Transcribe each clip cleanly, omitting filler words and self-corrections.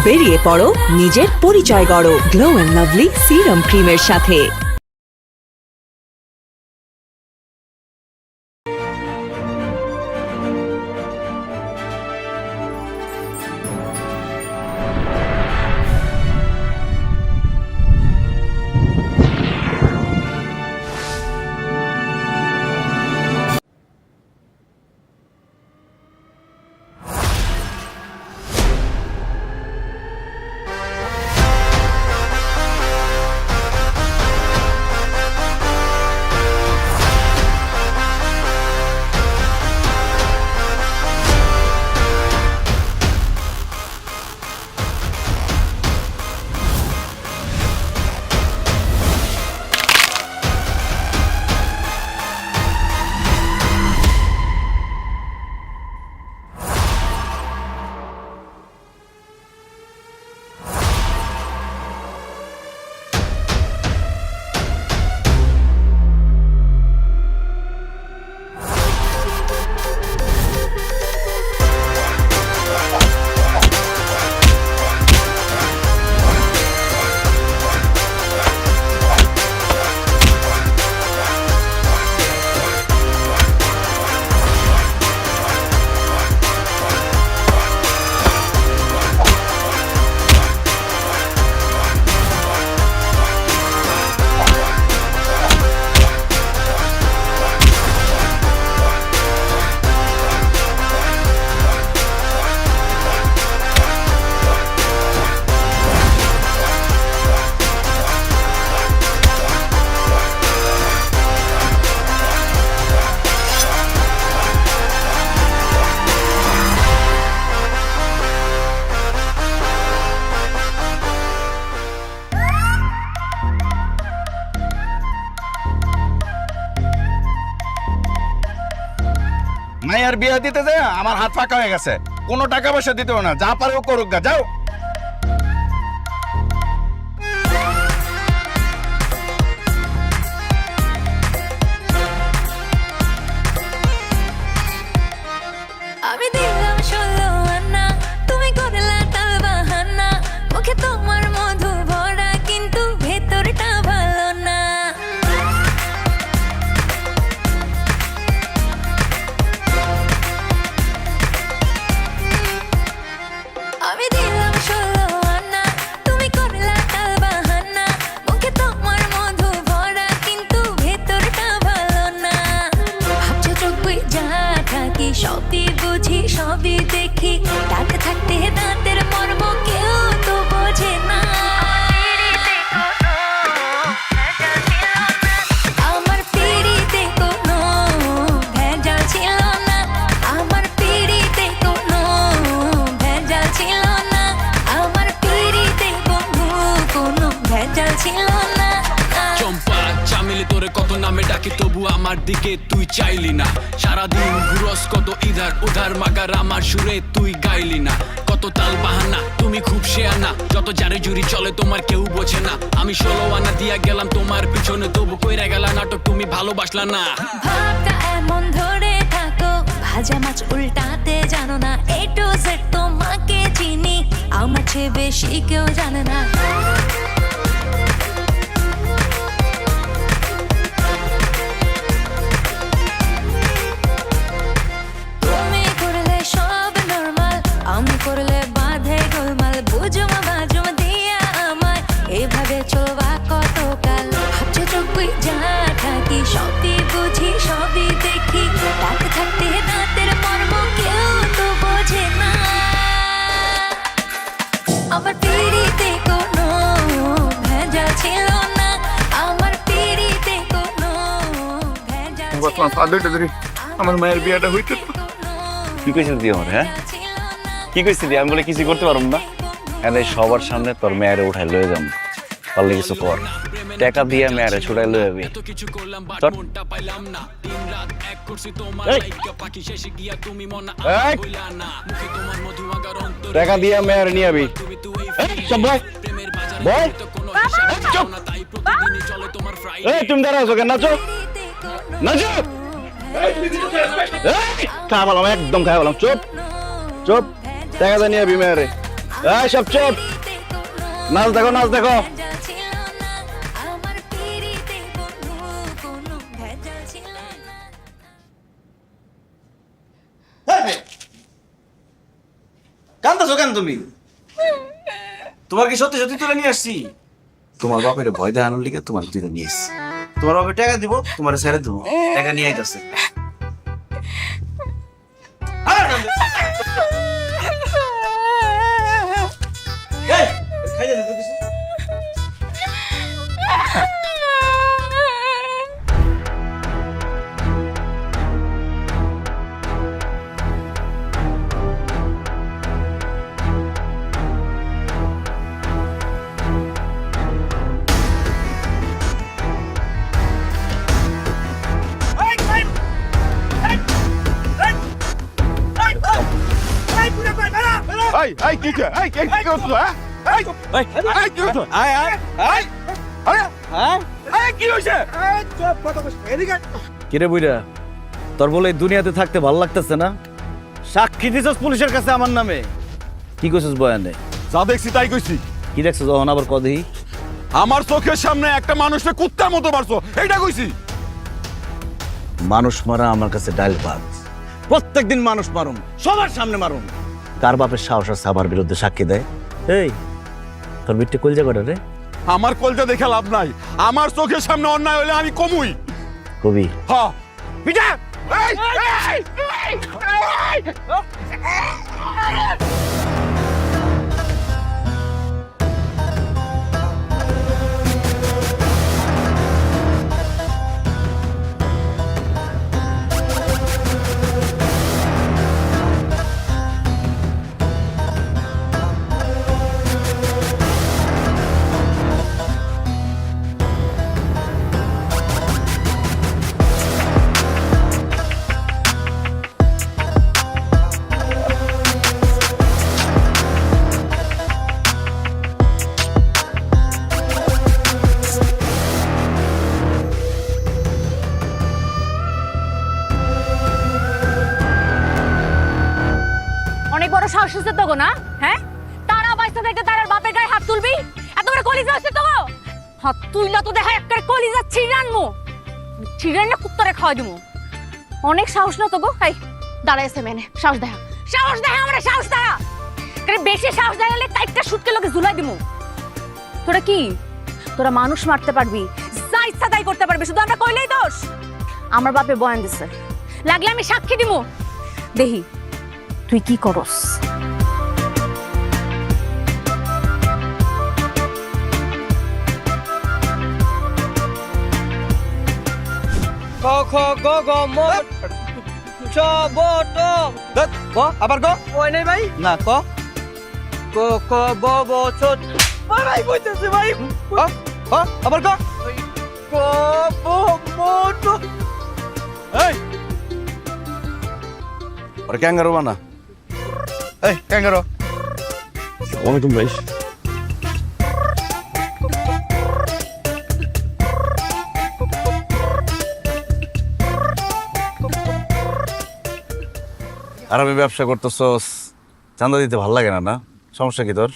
বেরিয়ে পড়ো নিজের পরিচয় গড়ো গ্লো অ্যান্ড লাভলি সিরাম ক্রিমের সাথে। মায়ের বিয়ে দিতে যায় আমার হাত ফাঁকা হয়ে গেছে, কোনো টাকা পয়সা দিতেও না, যা পারে ও করুক গা, যাও। আমি দিলাম 16 আনা, তুমি করলা তাল বাহানা, মুখে তোমার মধু ভরা কিন্তু ভেতরটা ভালো না। আমি দিলাম 16 আনা, তুমি করলা তাল বাহানা, মুখে তোমার মধু ভরা কিন্তু ভেতরটা ভালো না। ভাবছো চোখ বুঝা থাকি, সবই বুঝি সবই দেখি, দাঁত থাকতে দাঁতের মর্ম কেউ তো বোঝে না। আমার পিড়িতে কোনো ভেজাল ছিল না, আমার পিড়িতে কোনো ভেজাল ছিল না, আমার পিড়িতে বন্ধু কোনো ভেজাল ছিল না। চম্পা চামেলি তোরে কত নামে ডাকি, তবু আমার দিকে তুই চাইলি না। সারাদিন ঘুরস কত ইধার উধার, মাগার আমার সুরে তুই গাইলি না। কত তাল বাহানা, তুমি খুব শেয়ানা, যত জারি জুরি চলে তোমার কেউ বোঝে না। আমি 16 আনা দিয়া গেলাম তোমার পিছনে, তবু কইরা গেলা নাটক, তুমি ভালোবাসলা না। ভাবটা এমন ধরে থাকো, ভাজা মাছ উল্টাতে জানো না। A to Z তোমাকে চিনি, আমার চেয়ে বেশি কেউ জানে না। তুমি করলে সব নরমাল, আমি করলে বাঁধে গোলমাল। বুঝুম বাজুম দিয়া আমায়, এভাবে চলবা কতকাল। ভাবছো চোখ বুঝা থাকি, সবই বুঝি সবই দেখি, দাঁত থাকতে দাঁতের মর্ম কেউ তো বোঝে না। আমার পিড়িতে কোনো ভেজাল ছিল না, আমার পিড়িতে কোনো ভেজাল ছিল না। আমার মায়ের বিয়েটা হইতে কি কইছিস তুই আমার? হ্যাঁ, কি কইছিস তুই? আমি বলে কিছু করতে পারব না। এনে সবার সামনে তোর মেয়েরে উঠাই লয়ে যাম, পারলে কিছু কর। টাকা দিয়ে মেয়েরে ছুটাই লয়ে যাবি। টাকা দিয়ে মেয়ের নিয়ে আবি। তুমি দাঁড়া আছো কেন? নাচো নাচো, খাওয়া বললাম, একদম খাওয়া বললাম। চুপ চুপ, টাকা দিয়ে নিয়ে আবি মেয়েরে। এই সব চুপ, নাচ দেখো নাচ দেখো। ভেজা ছিল না আমার পিরিতে কোনো ভেজা ছিল না। কান্দাছো কেন তুমি? তোমার কি সত্যি সত্যি তুলে নিয়ে আসছি? তোমার বাপের ভয় দেখানোর লিগে তোমার তুলে নিয়ে এসছি। তোমার বাপের টাকা দিব, তোমার ছেড়ে দেবো, টাকা নিয়ে আইতাছে। খাইয়ে দিতে কিছু এই এই কি কে এই কি করছো হ্যাঁ এই এই কি করছো আয় আয় আয় আরে হ্যাঁ এই কি হইছে কিরে বুইরা, তোর বলে এই দুনিয়াতে থাকতে ভালো লাগতেছে না? সাক্ষী দিছস পুলিশের কাছে আমার নামে। কি কইছস বয়ানে? যা দেখছি তাই কইছি। কি দেখছস যখন আবার কদেই? আমার চোখের সামনে একটা মানুষকে কুত্তার মতো মারছো, এইটা কইছি। মানুষ মারা আমার কাছে ডাল ভাত। প্রত্যেকদিন মানুষ মারুম, সবার সামনে মারুম। কার বাপের সাহস আছে আমার বিরুদ্ধে সাক্ষী দেয়? এই তোর বিট্টে কলজা কটা রে? আমার কলজা দেখে লাভ নাই, আমার চোখের সামনে অন্যায় হলে আমি কমুই। কবি হ্যাঁ পিটা এই অনেক বড় সাহস আছে তো গো না? হ্যাঁ, তারা বাইসা থেকে তারার বাপের গায়ে হাত তুলবি? এত বড় কলিজা আছে তো গো? হাত তুইলা তো দেখা একটা কলিজা ছিড়ানমু, ছিড়ান না কুত্তারে খাওয়া দিমু। অনেক সাহস না তো গো? এই দাঁড়াইছে মেনে, সাহস দেখা, সাহস দেখা, আমরা সাহস দেখা। কারণ বেশি সাহস দেখালে টাইপটা শুটকে লোকে ঝুলাই দিমু। তোরা কি, তোরা মানুষ মারতে পারবি, যা ইচ্ছা তাই করতে পারবি, শুধু আমরা কইলেই দোষ? আমার বাপে বয়ান দিছে, লাগলে আমি সাক্ষী দিমু। দেহি তুই কি করস? ক খ গ ঘ ম চ ব ট ক আবার ক। ওই নাই ভাই না ক। ক খ ব ব ছ ভাই কইতেছে ভাই ক আবার ক। ক ব ম ট এই ওরে ক্যাঙ্গারু বানা। এই ক্যাঙ্গারু। ওয়ালাইকুম ভাই। আর আমি ব্যবসা করতেছস, চাঁদা দিতে ভাল লাগে না? না সমস্যা কি তোর?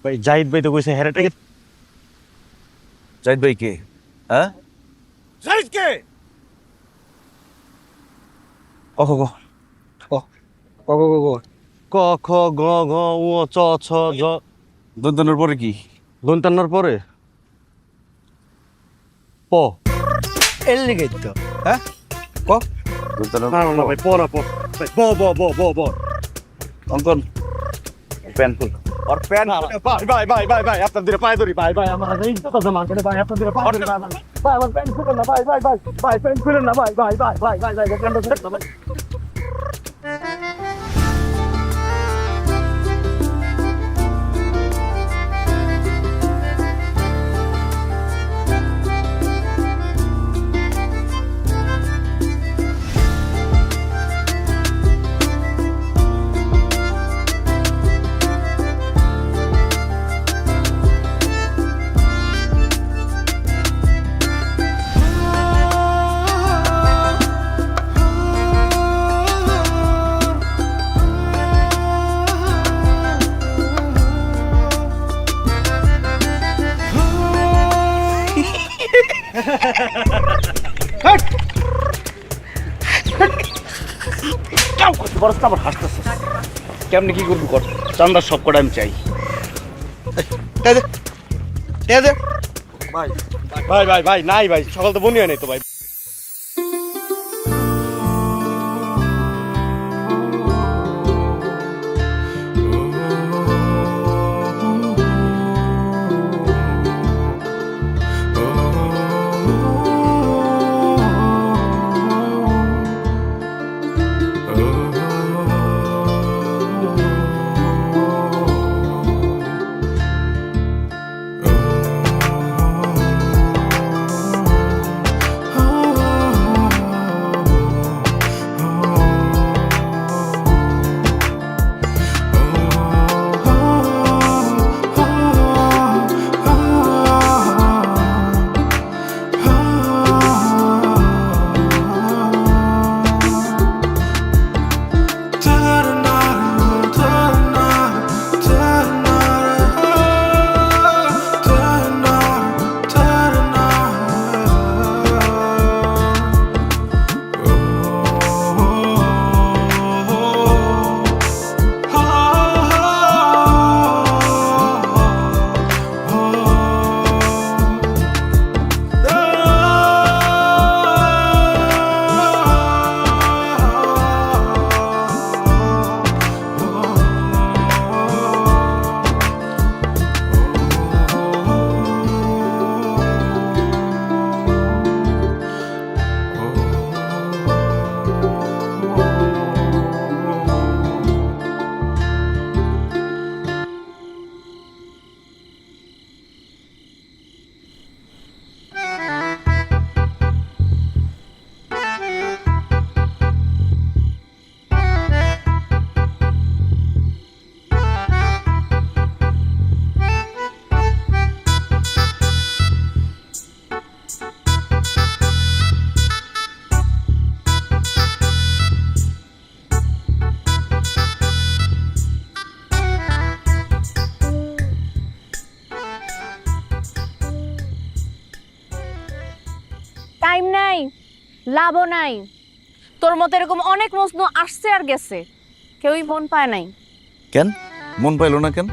ভাই জাহিদ ভাই তো কইছে হেরাটাকে। জাহিদ ভাই কে? হ্যাঁ জাহিদ কে? ক খ ক ক ক ক ক খ গ ঘ উ চ ছ জ। দন্তনের পরে কি? দন্তান্নর পরে প। এর লিগে তো হ্যাঁ ক। দন্তনের না না ভাই প না প। ভাই ব ব ব ব ব। অঙ্কন প্যান ফুল আর প্যান ভাই ভাই ভাই ভাই আপনার দিকে পায়ে ধরি ভাই ভাই আমার এই কথা মান করে ভাই আপনার দিকে পায়ে ধরি ভাই ভাই আমার প্যান খুলেন না ভাই ভাই ভাই ভাই প্যান খুলেন না ভাই ভাই ভাই ভাই ভাই ভাই প্যানটা খুলেন না ভাই। কেমনি কি করবি কর, চান্দার সব কটা আমি চাই। ভাই ভাই ভাই ভাই নাই ভাই, সকাল তো বনি হয় নাই তো ভাই। টাইম নাই, লাভও নাই। তোর মতো এরকম অনেক প্রশ্ন আসছে আর গেছে, কেউই মন পায় নাই। কেন মন পাইলো না কেন?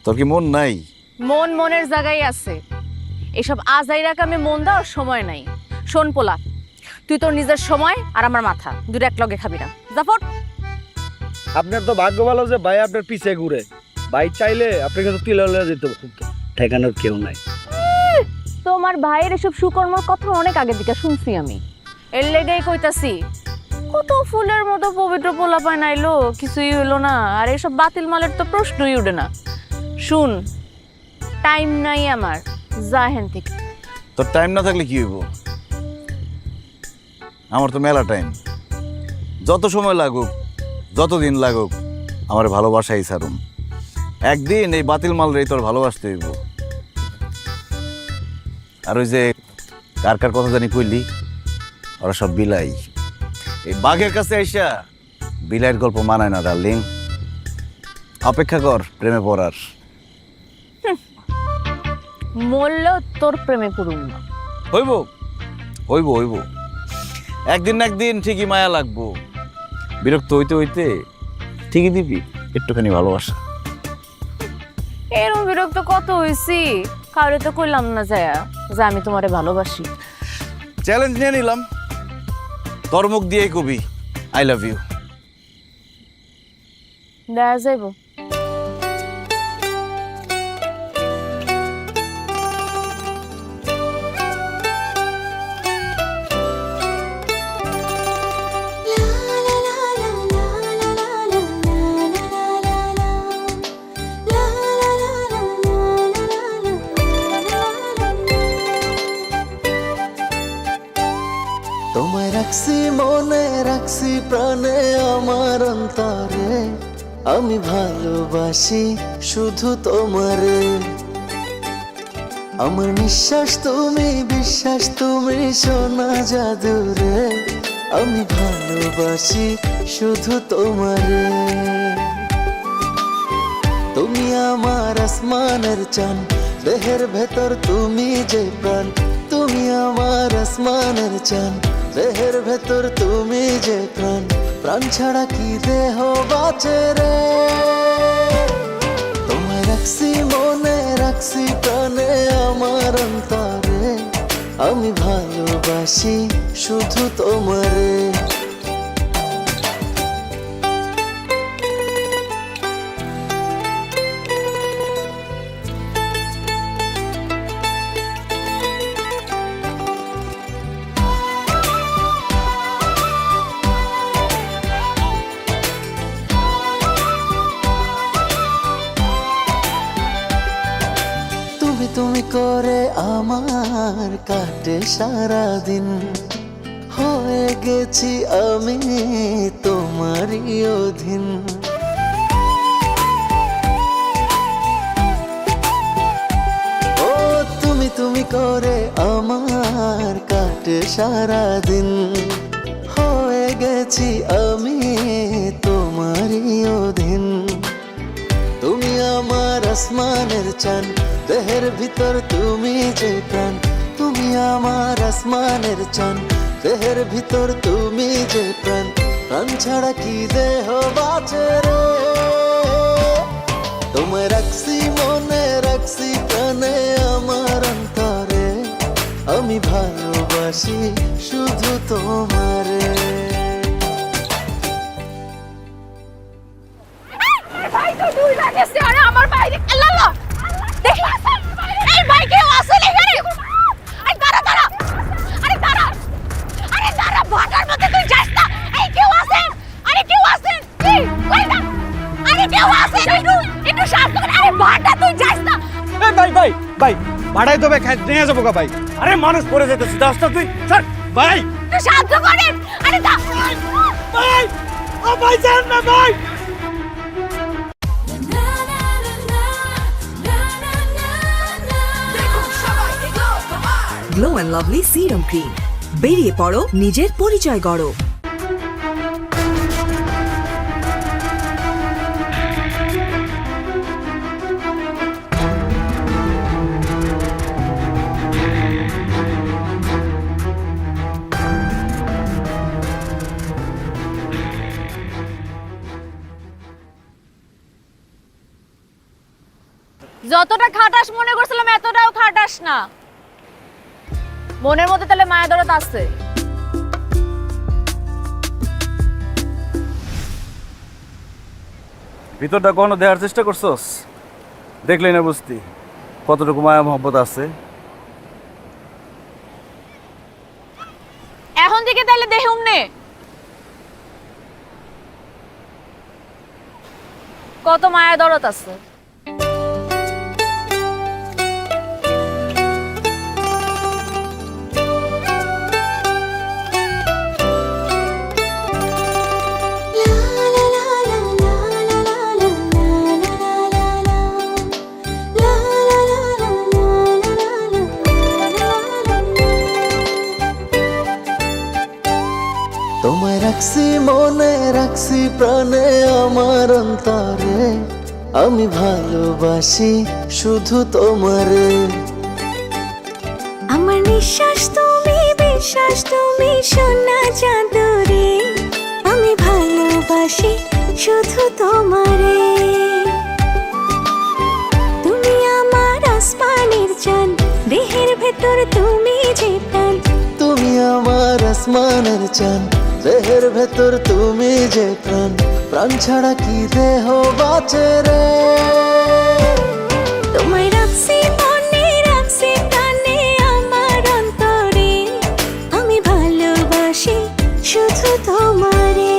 তোর কি মন নাই? মন মনের জায়গায় আছে, এসব আজাইরা কামে মন দেওয়ার সময় নাই। শোন পোলা, তুই তোর নিজের সময় আর আমার মাথা দুটো এক লগে খাবি না। জাফর, আপনার তো ভাগ্য ভালো যে ভাই আপনার পিছে ঘুরে। ভাই চাইলে আপনার কাছে তিল হলে যেত, ঠেকানোর কেউ নাই। তোমার ভাইয়ের এসব সুকর্মর কথা অনেক আগে থেকে শুনছি আমি, এর লেগেই কইতাছি। কত ফুলের মতো পবিত্র পোলা পায় নাইলো, কিছুই হইলো না। আর এসব বাতিল মালের তো প্রশ্নই উঠে না। শুন, টাইম নাই আমার, যা হেন থেকে। তোর টাইম না থাকলে কি হইব? আমার তো মেলা টাইম। যত সময় লাগুক, যতদিন লাগুক, আমার ভালোবাসাই ছাড়ুম। একদিন এই বাতিল মাল রে তোর ভালোবাসতে হইব। আর ওই যে কার কার কথা জানি কইলি, ওরা সব বিলাই। এই বাঘের কাছে আইসা বিলাইয়ের গল্প মানায় না ডার্লিং। অপেক্ষা কর প্রেমে পড়ার। মরলেও তোর প্রেমে পড়ুন না। হইব হইব হইব, একদিন না একদিন ঠিকই মায়া লাগবো। বিরক্ত হইতে হইতে ঠিকই দিবি একটুখানি ভালোবাসা। এরকম বিরক্ত কত হইছি, কাউরে তো কইলাম না যায়া যে আমি তোমারে ভালোবাসি। চ্যালেঞ্জ নিয়ে নিলাম, তোর মুখ দিয়েই কবি আই লাভ ইউ। দেখা যাইব। তোমায় রাখছি মনে, রাখছি প্রাণে, আমার অন্তরে আমি ভালোবাসি শুধু তোমারে। আমার নিঃশ্বাস তুমি, বিশ্বাস তুমি, সোনা জাদুরে আমি ভালোবাসি শুধু তোমারে। তুমি আমার আসমানের চান, দেহের ভেতর তুমি যে প্রাণ, তুমি আমার আসমানের চান, দেহের ভেতর তুমি যে প্রাণ, প্রাণ ছাড়া কি দেহ বাঁচে রে। তোমায় রাখছি মনে, রাখছি প্রাণে আমার অন্তরে, আমি ভালোবাসি শুধু তোমারে। তুমি করে আমার কাটে সারাদিন, হয়ে গেছি আমি তোমারই অধীন। ও তুমি করে আমার কাটে সারাদিন, হয়ে গেছি আমি তোমারই অধীন। তুমি আমার আসমানের চান, দেহের ভিতর তুমি যে প্রাণ, তুমি আমার আসমানের চান, দেহের ভিতর তুমি যে প্রাণ, প্রাণ ছাড়া কি দেহ বাঁচে রে। তোমায় রাখছি মনে, রাখছি প্রাণে আমার অন্তরে, আমি ভালোবাসি শুধু তোমারে। আমার বাইরে আল্লাহ দেখি এই ভাই কেউ আছে এখানে? আরে দাঁড়া দাঁড়া, আরে দাঁড়া, আরে দাঁড়া, ভাটার মধ্যে তুই যাস না। এই কেউ আছে? আরে কেউ আছে? ওই না, আরে কেউ আছে? একটু শান্ত কর। আরে ভাটা তুই যাস না। এই ভাই ভাই ভাই, ভাড়াই তো ভাই নিয়ে যাবো গা ভাই। আরে মানুষ পড়ে যেতেছে, রাস্তা তুই স্যার ভাই, একটু শান্ত করেন। আরে দা ভাই, ও ভাই যান না ভাই। Glow and lovely serum cream, বেরিয়ে পড়ো, নিজের পরিচয় গড়ো। যতটা খাটাস মনে করছিলাম এতটাও খাটাস না। মনের মধ্যে তাহলে মায়া দরদ আছে। ভিতরটা কোনো দেখার চেষ্টা করছস? দেখলে না বুঝতি কতটুকু মায়া মহব্বত আছে। এখন থেকে তাহলে দেখুম নে কত মায়া দরদ আছে। তোমায় রাখছি মনে, রাখছি প্রাণে আমার অন্তরে, আমি ভালোবাসি শুধু তোমারে। আমার নিঃশ্বাস তুমি, বিশ্বাস তুমি, সোনা চাঁদরে, আমি ভালোবাসি শুধু তোমারে। তুমি আমার আসমানের চাঁদ, দেহের ভেতর তুমি যে প্রাণ, তুমি আমার আসমানের চান, দেহের ভেতর তুমি যে প্রাণ, প্রাণ ছাড়া কি দেহ বাঁচে রে। তোমায় রাখছি মনে, রাখছি প্রাণে আমার অন্তরে, আমি ভালোবাসি শুধু তোমারে।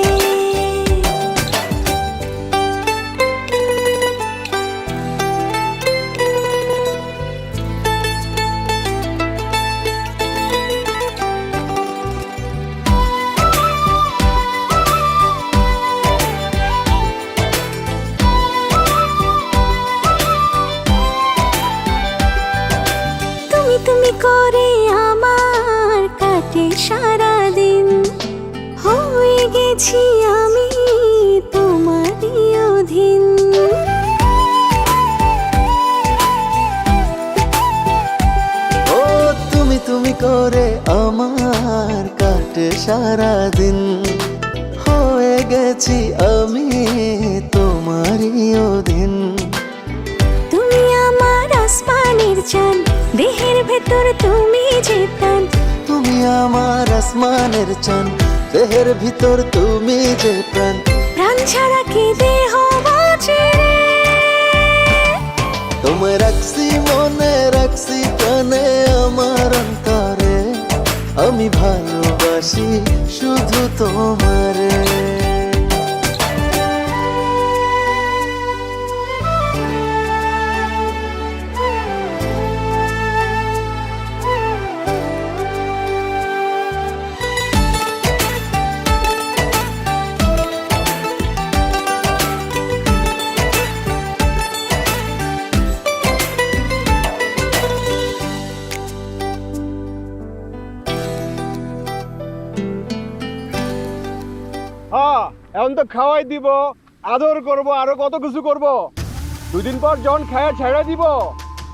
তুমি করে আমার কাটে সারাদিন, হয়ে গেছি আমি তোমারই অধীন। ও তুমি করে আমার কাটে সারা দিন হয়ে গেছি আমি তোমারই অধীন তুমি আমার আসমানের চাঁদ দেহের ভেতর তুমি যে প্রাণ তুমি আমার আসমানের চান দেহের ভিতর তুমি যে প্রাণ প্রাণ ছাড়া কি দেহ বাঁচে রে? তোমায় রাখছি মনে রাখছি প্রাণে আমার অন্তরে আমি ভালোবাসি শুধু তোমারে হ্যাঁ এখন তো খাওয়াই দিব, আদর করব, আরো কত কিছু করব। 2 দিন পর যখন খায়া ছেড়ে দিব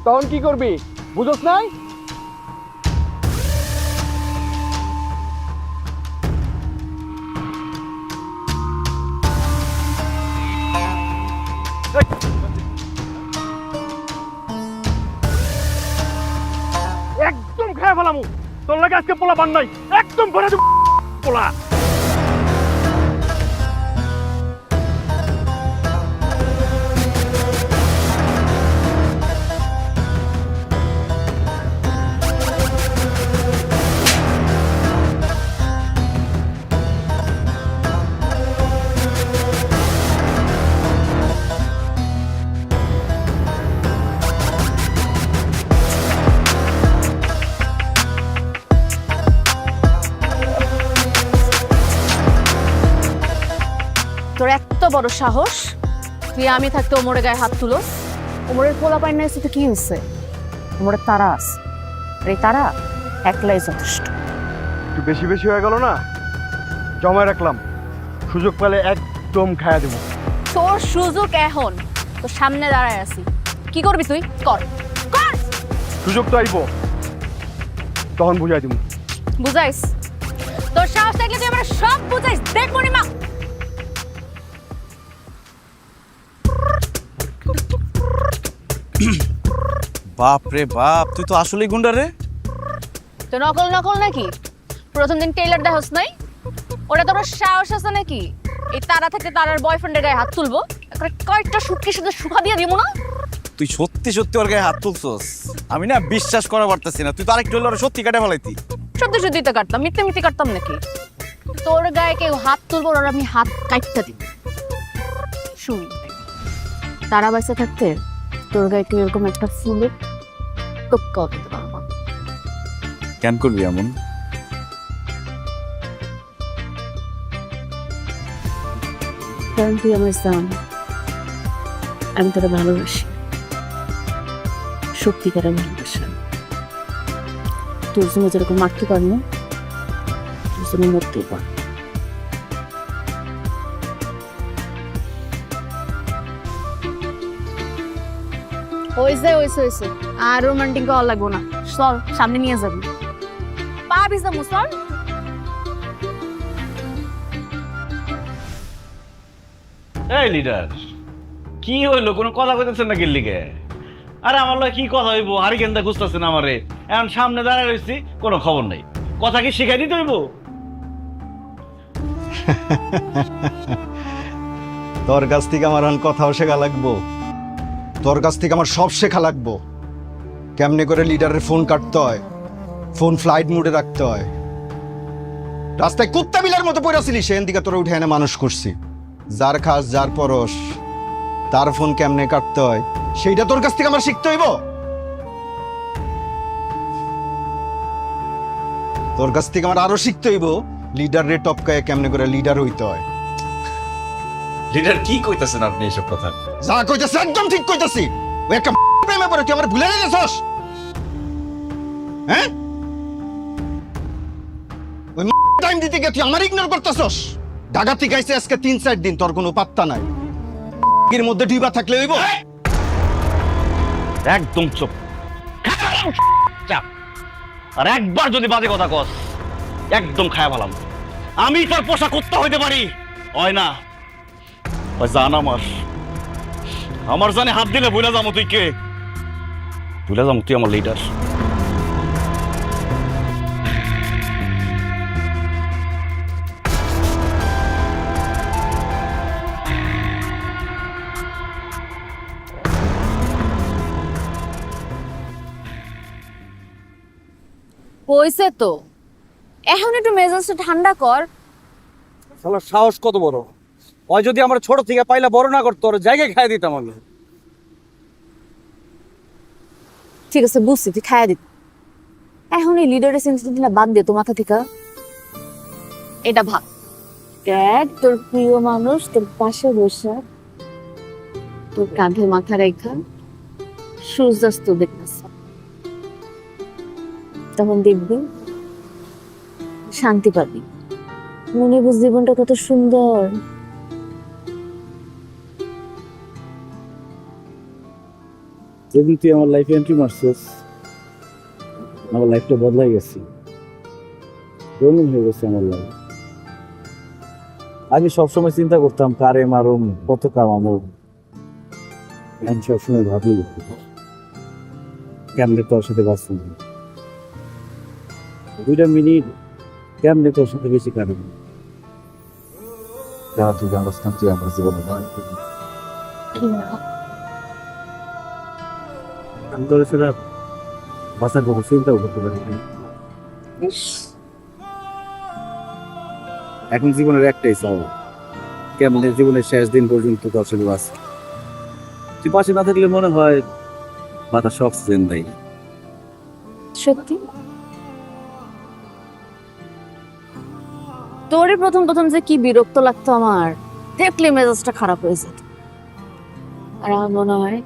তখন কি করবি বুঝছ নাই? একদম খায়া ফেলামু, তোর লাগে আজকে পোলা বান নাই, একদম ভরে দেব পোলা। তোর এত বড় সাহস, তুই আমি থাকতে ওমরের গায়ে হাত তুলোস? ওমরের পোলা পাই না এসে তো কি হয়েছে? ওমরের তারা আছে, আর এই তারা একলাই যথেষ্ট। একটু বেশি বেশি হয়ে গেল না? জমায় রাখলাম, সুযোগ পেলে একদম খায়া দেবো। তোর সুযোগ এখন তোর সামনে দাঁড়ায় আছি, কি করবি তুই? কর কর। সুযোগ তো আইব, তখন বুঝাই দিব। বুঝাইস? তোর সাহস থাকলে তুই আমার সব বুঝাইস। দেখ মণিমা, বাপ রে বাপ, তুই তো আসলেই গুন্ডা রে। তো নকল নকল নাকি? প্রথম দিন টেইলার দেখাস নাই? ওটা তোর সাহস আছে নাকি এই তারা থেকে তারার বয়ফ্রেন্ডের গায়ে হাত তুলবো? একবারে কয়েকটা সুটকি শুধু শুকা দিয়ে দিব না? তুই সত্যি সত্যি ওর গায়ে হাত তুলছস? আমি না বিশ্বাস করা পারতেছি না। তুই তো আরেকটু হলে ওরা সত্যি কাটে ফেলাইতি। সত্যি সত্যি তো কাটতাম, মিথ্যে মিথ্যে কাটতাম নাকি? তোর গায়ে কেউ হাত তুলবো আর আমি হাত কাটতে দিব। শুন, তারা বাইসে থাকতে তোর গায়ে কেউ এরকম একটা ফুলে টোক্কাও দিতে পারবো না। কেন করবি এমন? কারণ তুই আমার জান, আমি তোরা ভালোবাসি, সত্যিকারের ভালোবাসা। তোর জন্য যেরকম মারতে পারি না, তোর জন্য মরতেও পার। হয়েছে আর রোমান্টিক হওয়া লাগবো না। চল সামনে নিয়ে যাবি, পা ভিজাবো। চল। এই লিডার, কি হইলো? কোনো কথা কইতেছেন না গেল লিগে? আরে আমার লগে কি কথা হইব? হারিকেনটা খুঁজতেছেন আমারে, এখন সামনে দাঁড়ায় রইছি, কোনো খবর নাই। কথা কি শিখাই দিতে হইব? তোর কাছ থেকে আমার এখন কথাও শেখা লাগবো, তোর কাছ থেকে আমার সব শেখা লাগবো। কেমনে করে লিডারের ফোন কাটতে হয়, ফোন ফ্লাইট মোডে রাখতে হয়। রাস্তায় কুত্তা বিলার মতো পড়েছিলি, সেখান থেকে তোরা উঠে এনে মানুষ করছি। যার খাস যার পরশ, তার ফোন কেমনে কাটতে হয় সেইটা তোর কাছ থেকে আমার শিখতে হইব। তোর কাছ থেকে আমার আরো শিখতে হইব লিডার রে টপকায় কেমনে করে লিডার হইতে হয়। লিডার কি কইতাছেন আপনি এসব কথা? যা কইতাছি একদম ঠিক কইতাছি। ওই একটা প্রেমে পড়ে তুই আমার ভুলে গেছস? হ্যাঁ, ওই টাইম দিতে গিয়ে তুই আমার ইগনোর করতেছস। ডাকাতি গাইছে আজকে 3-4 দিন, তোর কোনো পাত্তা নাই। এর মধ্যে ডিবা থাকলে হইব? একদম চুপ। আর একবার যদি বাজে কথা কস একদম খায়া ভালাম। আমি তোর পোষা কুত্তা হইতে পারি, হয় না ওই জান আমার জানে হাত দিলে ভুলে যাবো তুই কে, ভুলে যাবো তুই আমার লিডার। হইছে তো, এখন একটু মেজাজটা ঠান্ডা কর। শালার সাহস কত বড়! ওই যদি আমরা ছোট থেকে পাইলে বড় না করতো, ওর জায়গায় খাইয়ে দিতাম আমি। ঠিক আছে বুঝছি, তুই খাইয়া দিত। এখন এই লিডারের সেন্সিটিভিটিটা বাদ দে তো মাথা থেকে। এটা ভাব, দেখ তোর প্রিয় মানুষ তোর পাশে বসে, তোর কাঁধে মাথা রেখা সূর্যাস্ত দেখতেছে। তখন দেখবি শান্তি পাবি, মনে বুঝ জীবনটা কত সুন্দর। যেদিন তুই আমার লাইফে এন্ট্রি মারছিস, আমার লাইফটা বদলাই গেছে, রঙিন হয়ে গেছে আমার লাইফ। আমি সবসময় চিন্তা করতাম কারে মারুম, কত কামাবো। আমি সবসময় ভাবি কেমনে তোর সাথে বাঁচতাম, 2 মিনিট কেমনে তোর সাথে বেশি কাটাবো। তুই জানতাম তুই আমার জীবনে আমি তোর সেটা বাঁচার কথা চিন্তাও করতে পারি। এখন জীবনের একটাই চাও, কেমন জীবনের শেষ দিন পর্যন্ত তোর সাথে বাঁচ। তুই পাশে না থাকলে মনে হয় মাথা সব চেন দেয়। সত্যি তোরে প্রথম প্রথম যে কি বিরক্ত লাগতো আমার, দেখলে মেজাজটা খারাপ হয়ে যেত। আর আমার মনে হয়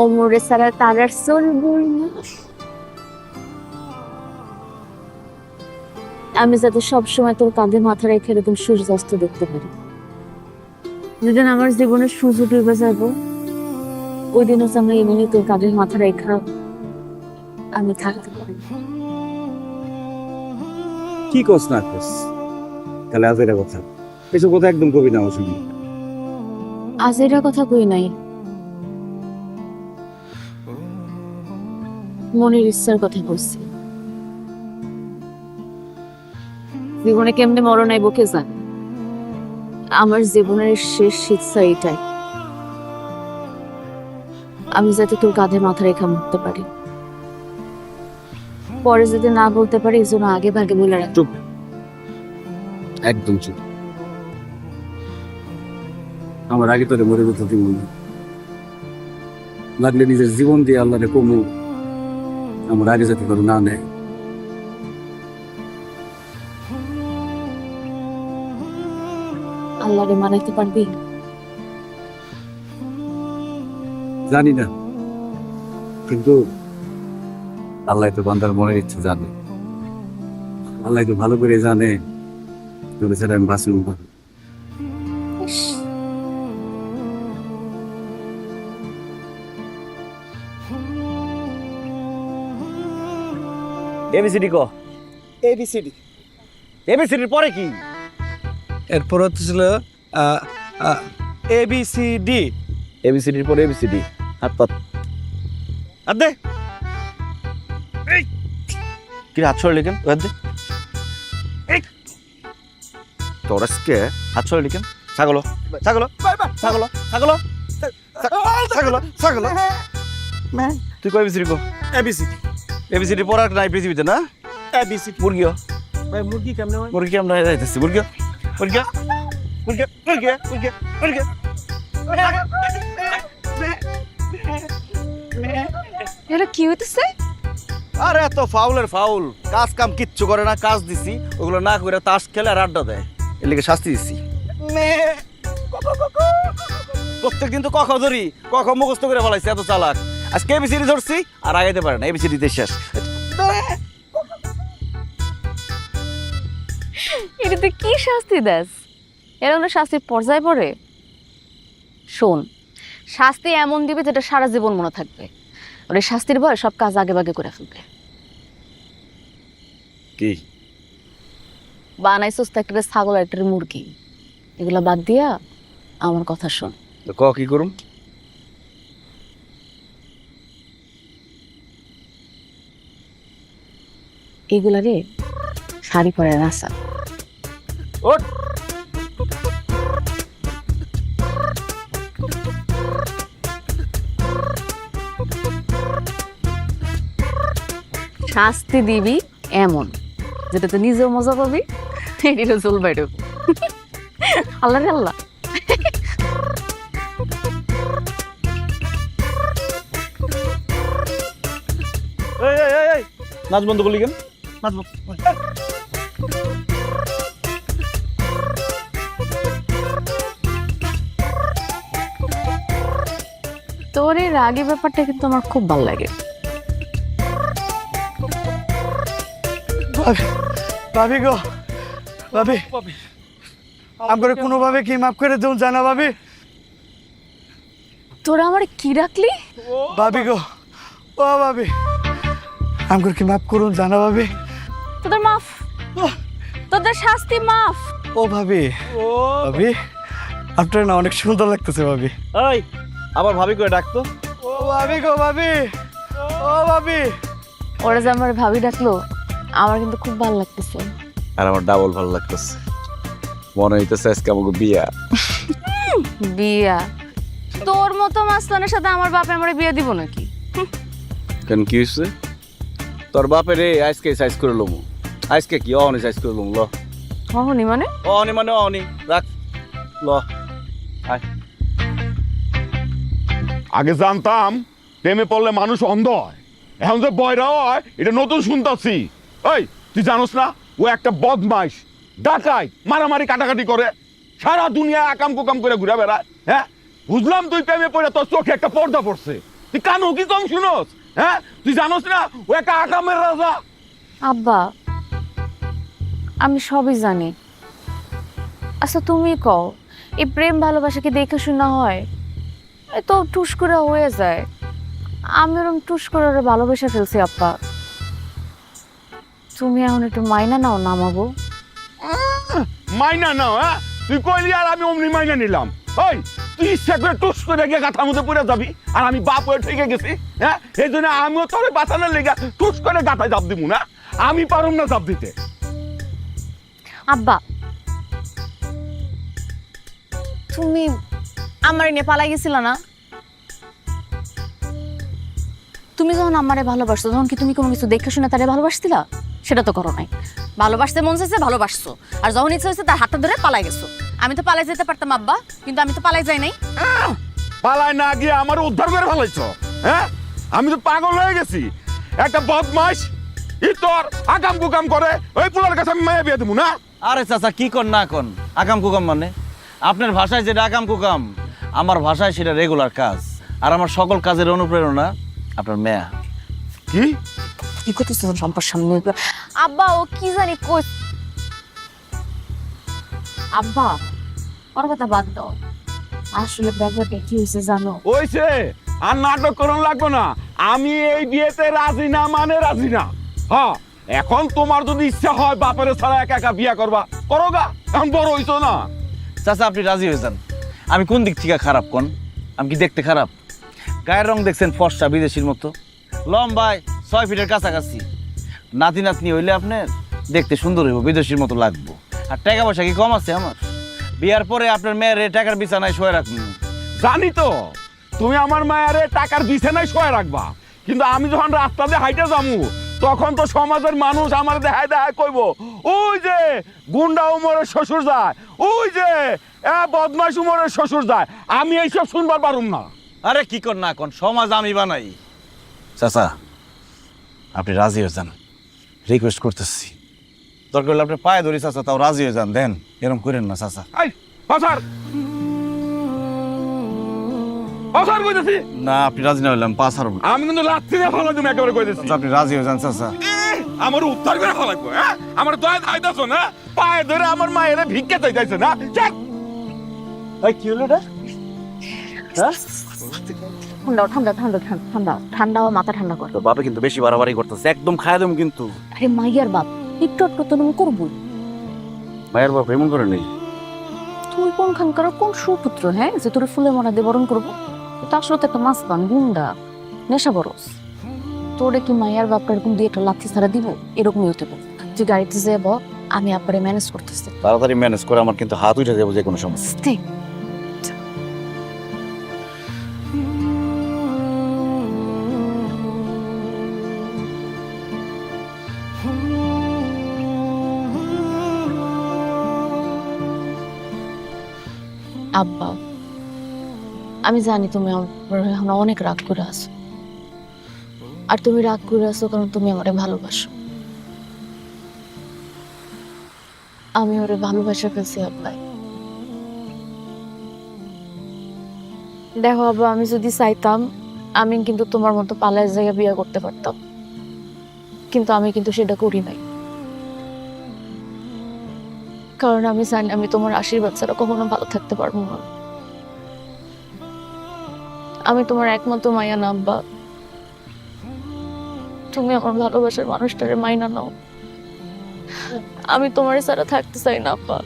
অমরে সারা তারার চলবই না। আমি যাতে সবসময় তোর কাঁধে মাথা রেখে এরকম সূর্যাস্ত দেখতে পারি। যেদিন আমার জীবনের সূর্য ডুবে যাবো, ওই দিন হচ্ছে আমি এমনি তোর কাঁধে মাথা রেখা আমি থাকতে পারি। কি কস না কস, তাহলে আজ এটা কথা, এসব কথা একদম কবি না আমার শুনি। আজ এটা কথা কই নাই, মনের ইচ্ছার কথা বলছি। জীবনে কেমনে মরণ আইব কে জানে, আমার জীবনের শেষ ইচ্ছা এটাই, আমি যাতে তোর কাঁধে মাথা রেখা মরতে পারি। পরে যদি না বলতে পারি এই জন্য আগে ভাগে বলে রাখ। চুপ, একদম চুপ। আমার আগে তোরে মরে যেতে দিব না, লাগলে নিজের জীবন দিয়ে আল্লাহরে কমু, আমার আগে যাতে করে না নেয়। আল্লাহরে মানাইতে পারবি? জানি না, কিন্তু আল্লাহ তো বান্দার মনের ইচ্ছে জানে। আল্লাহ তো ভালো করে জানে তোর ছাড়া আমি বাঁচব না। এবিসিডি ক, ABCD। এবিসিডির পরে কি? এরপর হচ্ছিল ABCD। এবিসিডির পরে এবিসিডি, হাত পাত আর দে। কি হাত ছড়লি কেন? দে তোর আজকে হাত ছড়লি কেন? ছাগলো ছাগলো ছাগলো ছাগলো ছাগলো ছাগলো। তুই কয় এবিসিডি কো? ABCD। এবিসিডি পড়া নাই পৃথিবীতে না? ABCD। মুরগিও ভাই মুরগি কেমনে হয়? মুরগি কেমন হয়ে যাইতেছে? মুরগিও মুরগিও মুরগিও মুরগিও মুরগিও মুরগিও। এটা কি হইতেছে? আরে এত ফাউলের ফাউল, কাজ কাম কিচ্ছু করে না, কাজ দিছি ওগুলো না করে তাস খেলে আর আড্ডা দেয়, এর লিগে শাস্তি দিছি। প্রত্যেকদিন তো কখন ধরি, কখন মুখস্থ করে ফেলাইছি, এত চালাক। আজকে এবিসিডি ধরছি আর আগাইতে পারে না, এবিসিডিতে শেষ। এটাতে কি শাস্তি দেস? এরকম শাস্তির পর্যায়ে পড়ে? শোন, শাস্তি এমন দিবে যেটা সারা জীবন মনে থাকবে। ওর শাস্তির ভয় সব কাজ আগে বাগে করে ফেলবে। কি বানাইছস তো একটা ছাগল একটা মুরগি, এগুলা বাদ দিয়া আমার কথা শোন। তো ক কি করুম? এগুলা রে শাড়ি পরে নাচা। ওঠ। শাস্তি দিবি এমন যেটাতে নিজেও মজা পাবি, এটিরও চুল বাইরে। আল্লাহ রে আল্লাহ। এই নাচ বন্ধ করলি কেন? নাচ বন্ধ। তোর এই রাগী ব্যাপারটা কিন্তু আমার খুব ভালো লাগে। ভাবি গো, ভাবি আমার কোনোভাবে কি মাফ করে দেন জানা ভাবি? তোরা আমার কি রাখলি? ভাবি গো, ও ভাবি আমার কি মাফ করুন জানা ভাবি? তোদের মাফ, তোদের শাস্তি মাফ। ও ভাবি, ভাবি আপনার না অনেক সুন্দর লাগতেছে ভাবি। এই আবার ভাবি করে ডাকতো। ও ভাবি গো, ভাবি ও ভাবি। ওরা যে আমার ভাবি ডাকলো আমার কিন্তু খুব ভালো লাগতেছে। আর আমার ডাবল ভালো লাগতেছে, মনে হইতেছে আজকে আমাকে বিয়া। বিয়া? তোর মতো মাস্তানের সাথে আমার বাপে আমার বিয়ে দিব নাকি? কেন কি হয়েছে? তোর বাপের আজকে সাইজ করে লমু। আজকে কি অহনি সাইজ করে লমু। ল অহনি মানে? অহনি মানে অহনি, রাখ ল। আয়। আগে জানতাম প্রেমে পড়লে মানুষ অন্ধ হয়, এখন যে বয়রা হয় এটা নতুন শুনতাছি। এই তুই জানোস না ও একটা বদমাইশ, ডাকাই, মারামারি কাটাকাটি করে, সারা দুনিয়া আকাম কুকাম করে ঘুরে বেড়ায়। হ্যাঁ বুঝলাম তুই প্রেমে পড়ে তোর চোখে একটা পর্দা পড়ছে, তুই কানো কি কম শুনোস? হ্যাঁ তুই জানোস না ও একটা আকামের রাজা। আব্বা আমি সবই জানি। আচ্ছা তুমি কও, এই প্রেম ভালোবাসা কি দেখে শোনা হয়? এ তো টুস করে হয়ে যায়। আমি ওরকম টুস করে ওরা ভালোবেসে ফেলছি আব্বা। তুমি এখন একটু মাইনা নাও নামাবো। মাইনা নাও? হ্যাঁ তুই কইলি আর আমি অমনি মাইনা নিলাম? ওই তুই ইচ্ছা করে টুস করে গিয়ে গাথার মধ্যে পড়ে যাবি আর আমি বাপ হয়ে ঠেকে গেছি? হ্যাঁ এই জন্য আমিও তোর বাঁচানোর লেগে টুস করে গাথায় চাপ দিব না? আমি পারুম না চাপ দিতে। আব্বা তুমি আমার নিয়ে পালাই গেছিল না? তুমি যখন আমারে ভালোবাসছো তখন কি তুমি কোনো কিছু দেখে শুনে তারে ভালোবাসছিলা? সেটা তো করো নাই। ভালোবাসতে মন চাইছে ভালোবাসছো, আর যখন ইচ্ছা হয়েছে তার হাতটা ধরে পালাই গেছো। আমি তো পালাই যেতে পারতাম আব্বা, কিন্তু আমি তো পালাই যাই নাই। পালায় না গিয়ে আমার উদ্ধার করে ফেলাইছো। হ্যাঁ আমি তো পাগল হয়ে গেছি। একটা বদমাইশ তোর আকাম কুকাম করে, ওই পুলার কাছে আমি মায়া বিয়ে দেবো না? আরে চাচা কি কর না কন? আকাম কুকাম মানে আপনার ভাষায় যেটা আকাম কুকাম, আমার ভাষায় সেটা রেগুলার কাজ। আর আমার সকল কাজের অনুপ্রেরণা আপনার মেয়া। কি কি করতেছ সম্পর্ক সামনে? আব্বা ও কি জানি কই। আব্বা ওর কথা বাদ দাও, আসলে ব্যাপারটা কি হয়েছে জানো? ওইছে আর নাটক করুন লাগবো না। আমি এই বিয়েতে রাজি না মানে রাজি না। হ্যাঁ এখন তোমার যদি ইচ্ছা হয় বাপের ছাড়া একা একা বিয়ে করবা করো গা, এখন বড় হইছো না। চাচা আপনি রাজি হয়ে যান। আমি কোন দিক থেকে খারাপ কোন? আমি কি দেখতে খারাপ? গায়ের রং দেখছেন ফর্সা বিদেশির মতো, লম্বায় 6 ফিটের কাছাকাছি। নাতি নাতনি হইলে আপনার দেখতে সুন্দর হইব, বিদেশির মতো লাগবো। আর টাকা পয়সা কি কম আছে আমার? বিয়ার পরে আপনার মেয়ের টাকার বিছানায় শোয়ে রাখবো। জানি তো তুমি আমার মায়ের টাকার বিছানায় শোয়া রাখবা, কিন্তু আমি যখন রাস্তা দিয়ে হাইটে যাবো তখন তো সমাজের মানুষ আমার দেখায় দেখায় কইব ওই যে গুন্ডা উমরের শ্বশুর যায়, ওই যে বদমাইশ উমরের শ্বশুর যায়। আমি এইসব শুনবার পারুম না। আরে কি কর না কোন, সমাজ আমি বানাই। চাচা আপনি রাজি হয়ে যান, রিকোয়েস্ট করতেছি। দরকার হলে আপনি পায়ে ধরি চাচা, তাও রাজি হয়ে যান। দেন এরকম করেন না চাচা। এই পাসার পাসার কইতেছি না, আপনি রাজি না হইলাম পাস হারব। আমি কিন্তু লাথি দিয়ে ফেলা তুমি একেবারে কইতেছি। আপনি রাজি হয়ে যান চাচা। আমার উদ্ধার করে ফেলাইবো? হ্যাঁ আমার দয়া খাইতেছো না? পায়ে ধরে আমার মায়ের ভিক্ষা চাইতেছে না? চেক কি হলো এটা? হ্যাঁ ঠান্ডা ঠান্ডা ঠান্ডা ঠান্ডা ঠান্ডা মাথা ঠান্ডা কর। তো বাপে কিন্তু বেশি বাড়াবাড়ি করতেছে, একদম খায় দেব কিন্তু। আরে মাইয়ার বাপ একটু একটু তো আমি করবোই। মায়ের বাপ এমন করে নেই। তুই কোনখানকার কোন সুপুত্র, হ্যাঁ, যে তোর ফুলে মরা দিয়ে বরণ করবো? এটা আসলে তো একটা মাস্তান গুন্ডা, নেশা বরস। তোরে কি মায়ের বাপটা এরকম দিয়ে একটা লাথি ছাড়া দিব? এরকমই হতে পারে। তুই গাড়িতে যাব, আমি আপারে ম্যানেজ করতেছি। তাড়াতাড়ি ম্যানেজ করে, আমার কিন্তু হাত উঠে যাবো যে কোনো সময়। ঠিক। আব্বা, আমি জানি তুমি আমার এখন অনেক রাগ করে আছো, আর তুমি রাগ করে আছো কারণ তুমি আমারে ভালোবাসো। আমি ওরে ভালোবাসা ফেলছি আব্বাই। দেখো আব্বা, আমি যদি চাইতাম আমি কিন্তু তোমার মতো পালায় জায়গা বিয়ে করতে পারতাম, কিন্তু আমি কিন্তু সেটা করি নাই। কারণ আমি জানি আমি তোমার আশীর্বাদ ছাড়া কখনো ভালো থাকতে পারবো না। আমি তোমার একমাত্র মায়া না আব্বা, তুমি আমার ভালোবাসার মানুষটারে মাইনা নাও। আমি তোমার ছাড়া থাকতে চাই না আব্বা।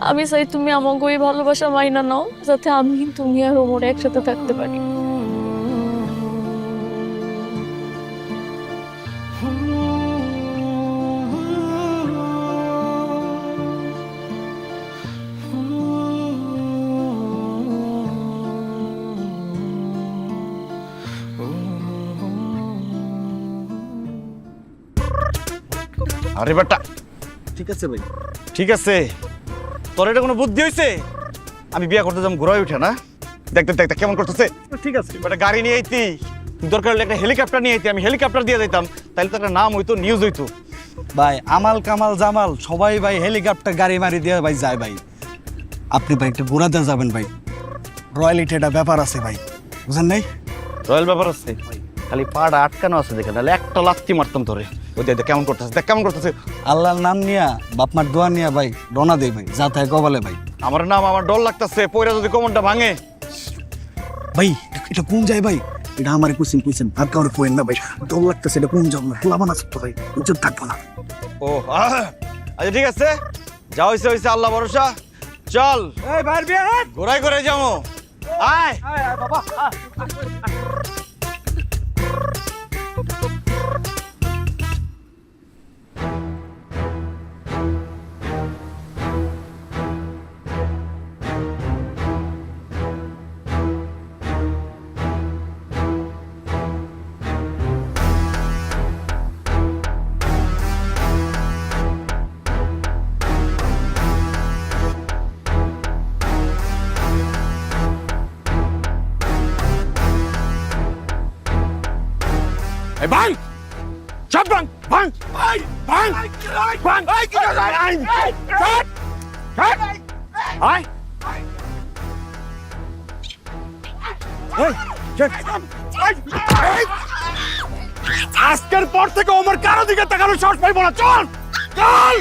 আমি চাই তুমি আমাকে ওই ভালোবাসা মাইনা নাও, যাতে আমি তুমি আর ওমর একসাথে থাকতে পারি। আরে বেটা, ঠিক আছে ভাই। ঠিক আছে, তোর এটা কোনো বুদ্ধি হয়েছে? আমি বিয়ে করতে যাম ঘুরাই উঠে না, দেখতে দেখতে কেমন করতেছে। ঠিক আছে। একটা গাড়ি নিয়ে আইতি, দরকার হলে একটা হেলিকপ্টার নিয়ে আইতি, আমি হেলিকপ্টার দিয়ে দিতাম, তাহলে তো একটা নাম হইতো, নিউজ হইতো। ভাই আমাল কামাল জামাল সবাই ভাই হেলিকপ্টার গাড়ি মারি দিয়ে ভাই যায় ভাই। আপনি ভাই একটু ঘোরাতে যাবেন ভাই, রয়্যালিটি একটা ব্যাপার আছে ভাই, বুঝেন নাই? রয়্যাল ব্যাপার আছে, খালি পাড়া আটকানো আছে দেখে, নাহলে একটা লাথি মারতাম তোরে। ওই দেখ কেমন করতেছে, দেখ কেমন করতেছে। আল্লাহর নাম নিয়া বাপমার দোয়া নিয়া ভাই রওনা দেই ভাই, যা থাকে কবলে ভাই। আমার নাম, আমার ডর লাগতেছে, পয়রা যদি কোমরটা ভাঙে। ভাই এটা কোন যায় ভাই? এটা আমার কুইছেন আর কাউরে কোয়েন না ভাই, ডর লাগতেছে। এটা কোন যাব না, খোলাবান আছে তো ভাই, চুপ থাকবো না। ও আচ্ছা ঠিক আছে, যা হইছে হইছে, আল্লাহ ভরসা। চল এই ভাইয়ের বিয়ে ঘোরাই ঘোরাই যাবো, আয়। বাবা। এই ভাই, সব ভাঙ ভাঙ ভাই, ভাঙ ভাঙ, এই কি করছ? আই ছাড় ছাড়, আয় আজকের পর থেকে ওমর কারো দিকে তাকানো সাহস পাইব না। চল চল।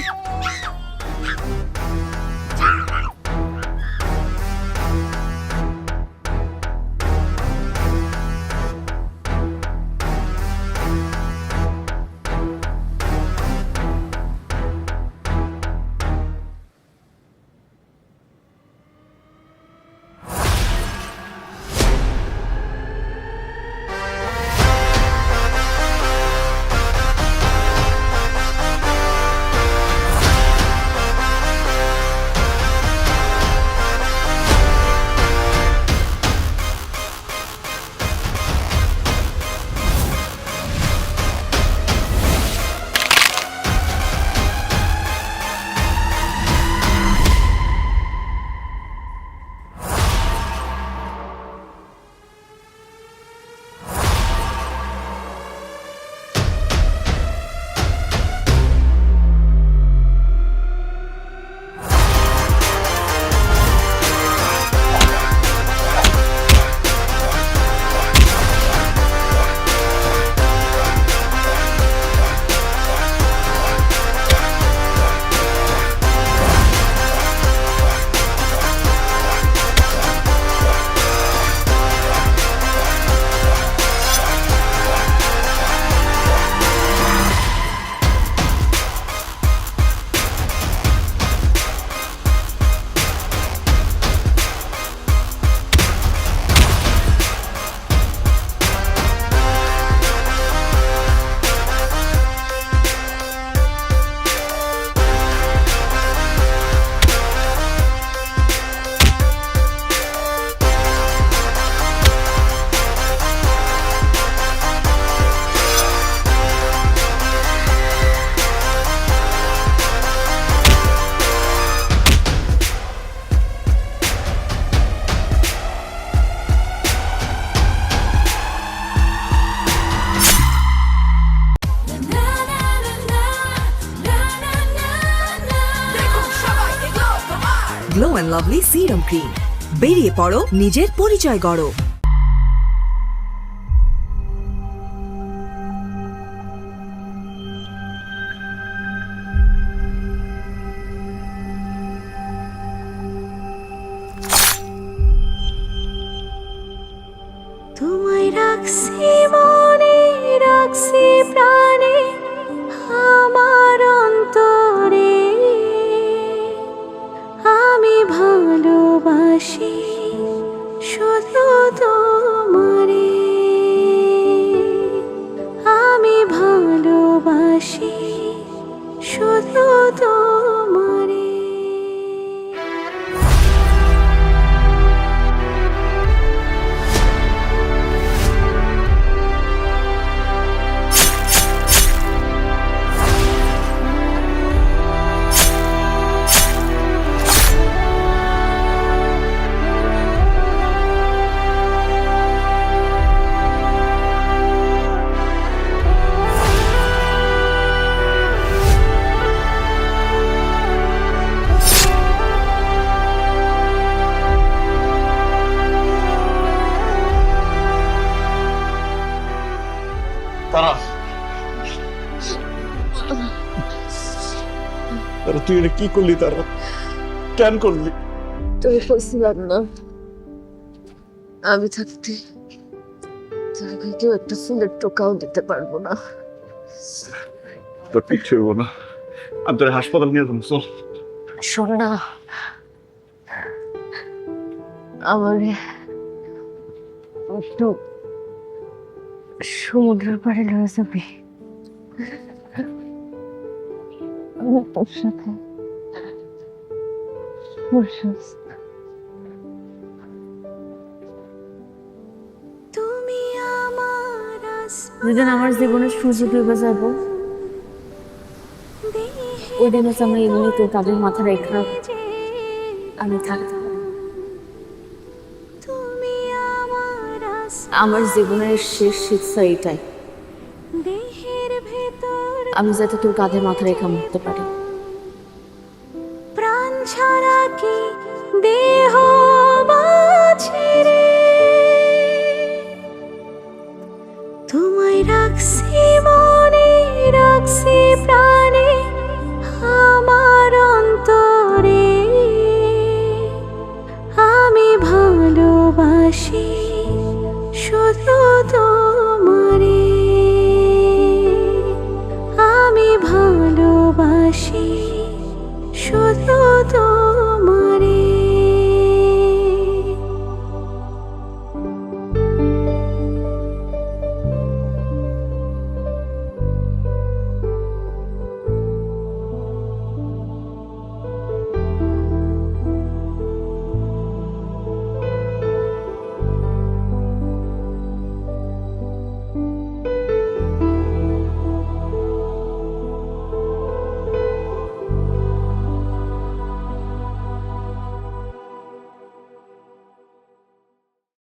Lovely serum cream. বেরিয়ে পড়ো, নিজের পরিচয় গড়ো। তোমায় রাখছি মনে, রাখছি প্রাণে, আমার অন্তরে আমি ভালোবাসি শুধু তোমারে, আমি ভালোবাসি শুধু তোমারে। তারা তুই এটা কি করলি? তারা কেন করলি? তুমি কইছিলাম না আমি থাকতে তোকে কেউ একটা ফুলের টোকাও দিতে পারবো না। তোর কিচ্ছু হইব না, আমি তোর হাসপাতাল নিয়ে যাবো। চল। শোন না, আমার একটু সমুদ্রের পাড়ে লয়ে যাবি, আমি তোর সাথে তুমি আমার যেদিন আমার জীবনের সুযোগ হয়ে যাব, ওই দিন হচ্ছে আমার এমনি তোর কাঁধের মাথা রেখা আমি থাকতে পারি। তুমি আমার আমার জীবনের শেষ শিক্ষা এটাই, দেহের ভেতর আমি যাতে তোর কাঁধে মাথা রেখা মরতে পারি। প্রাণ ছাড়া কি দেহ বাঁচে রে, তোমায় রাখছি মনে, রাখছি প্রাণে, আমার অন্তরে আমি ভালোবাসি